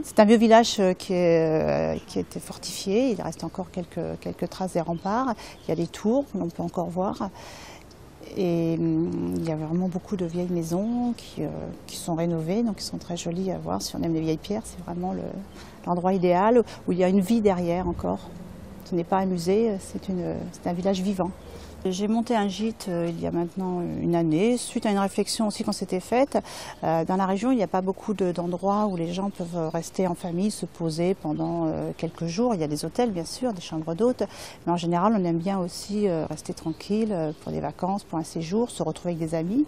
C'est un vieux village qui a été fortifié, il reste encore quelques traces des remparts, il y a des tours que l'on peut encore voir. Et il y a vraiment beaucoup de vieilles maisons qui sont rénovées, donc qui sont très jolies à voir. Si on aime les vieilles pierres, c'est vraiment l'endroit idéal où il y a une vie derrière encore. Ce n'est pas un musée, c'est un village vivant. J'ai monté un gîte il y a maintenant une année, suite à une réflexion aussi qu'on s'était faite. Dans la région, il n'y a pas beaucoup d'endroits où les gens peuvent rester en famille, se poser pendant quelques jours. Il y a des hôtels, bien sûr, des chambres d'hôtes, mais en général, on aime bien aussi rester tranquille pour des vacances, pour un séjour, se retrouver avec des amis.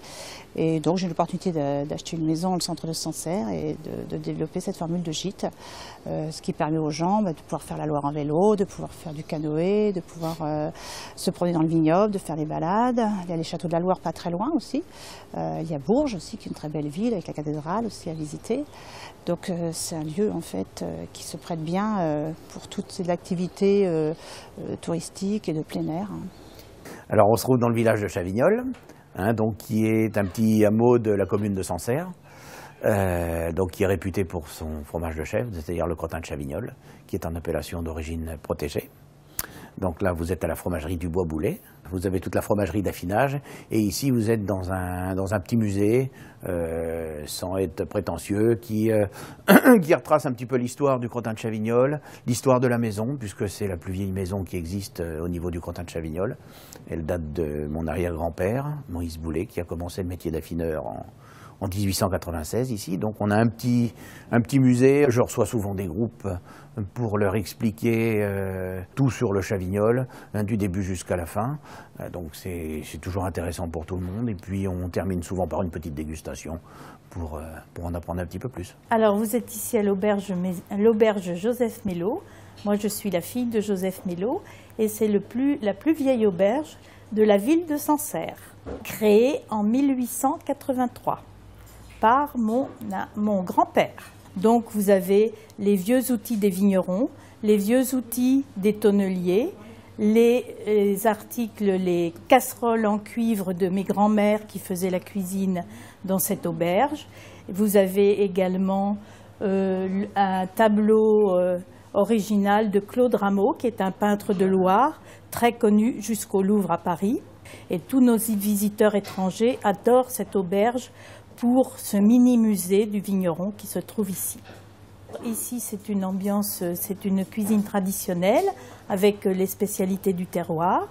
Et donc, j'ai eu l'opportunité d'acheter une maison au centre de Sancerre et de développer cette formule de gîte, ce qui permet aux gens de pouvoir faire la Loire en vélo, de pouvoir faire du canoë, de pouvoir se promener dans le vignoble, de faire des balades. Il y a les châteaux de la Loire pas très loin aussi. Il y a Bourges aussi, qui est une très belle ville, avec la cathédrale aussi à visiter. Donc c'est un lieu en fait qui se prête bien pour toutes ces activités touristiques et de plein air. Alors on se trouve dans le village de Chavignol, donc, qui est un petit hameau de la commune de Sancerre, donc qui est réputé pour son fromage de chèvre, c'est-à-dire le crottin de Chavignol, qui est en appellation d'origine protégée. Donc là, vous êtes à la fromagerie du Bois-Boulet. Vous avez toute la fromagerie d'affinage. Et ici, vous êtes dans un petit musée, sans être prétentieux, qui retrace un petit peu l'histoire du crottin de Chavignol, l'histoire de la maison, puisque c'est la plus vieille maison qui existe au niveau du crottin de Chavignol. Elle date de mon arrière-grand-père, Moïse Boulet, qui a commencé le métier d'affineur en 1896 ici. Donc on a un petit musée. Je reçois souvent des groupes pour leur expliquer tout sur le Chavignol, du début jusqu'à la fin. Donc c'est toujours intéressant pour tout le monde. Et puis on termine souvent par une petite dégustation pour en apprendre un petit peu plus. Alors vous êtes ici à l'auberge Joseph Mello. Moi je suis la fille de Joseph Mello et c'est la plus vieille auberge de la ville de Sancerre, créée en 1883. Par mon grand-père. Donc vous avez les vieux outils des vignerons, les vieux outils des tonneliers, les articles, les casseroles en cuivre de mes grands-mères qui faisaient la cuisine dans cette auberge. Vous avez également un tableau original de Claude Rameau, qui est un peintre de Loire, très connu jusqu'au Louvre à Paris. Et tous nos visiteurs étrangers adorent cette auberge pour ce mini-musée du vigneron qui se trouve ici. Ici, c'est une ambiance, c'est une cuisine traditionnelle avec les spécialités du terroir.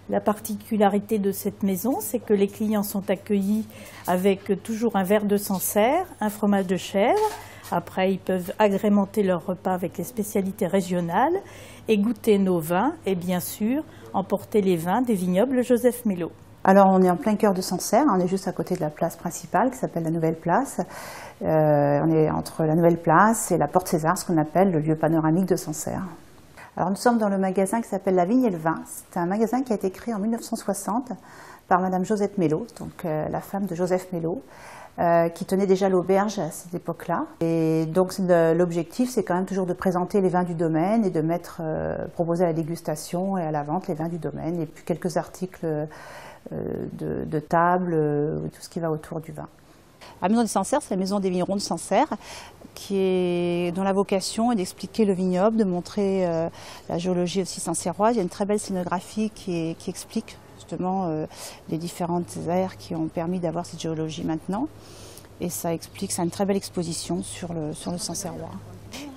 La particularité de cette maison, c'est que les clients sont accueillis avec toujours un verre de Sancerre, un fromage de chèvre. Après, ils peuvent agrémenter leur repas avec les spécialités régionales et goûter nos vins et bien sûr emporter les vins des vignobles Joseph Mello. Alors on est en plein cœur de Sancerre, on est juste à côté de la place principale qui s'appelle la Nouvelle Place. On est entre la Nouvelle Place et la Porte César, ce qu'on appelle le lieu panoramique de Sancerre. Alors nous sommes dans le magasin qui s'appelle La Vigne et le Vin. C'est un magasin qui a été créé en 1960 par Madame Josette Mello, donc la femme de Joseph Mello, qui tenait déjà l'auberge à cette époque-là. Et donc l'objectif, c'est quand même toujours de présenter les vins du domaine et de proposer à la dégustation et à la vente les vins du domaine et puis quelques articles de table, tout ce qui va autour du vin. La maison de Sancerre, c'est la maison des vignerons de Sancerre, dont la vocation est d'expliquer le vignoble, de montrer la géologie aussi sancerroise. Il y a une très belle scénographie qui explique justement les différentes aires qui ont permis d'avoir cette géologie maintenant. Et ça explique, c'est une très belle exposition sur le Sancerrois.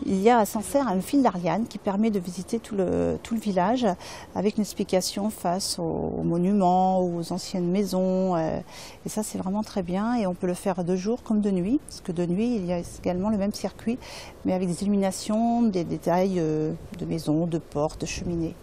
Il y a à Sancerre un fil d'Ariane qui permet de visiter tout le village avec une explication face aux monuments, aux anciennes maisons. Et ça, c'est vraiment très bien. Et on peut le faire de jour comme de nuit, parce que de nuit, il y a également le même circuit, mais avec des illuminations, des détails de maisons, de portes, de cheminées.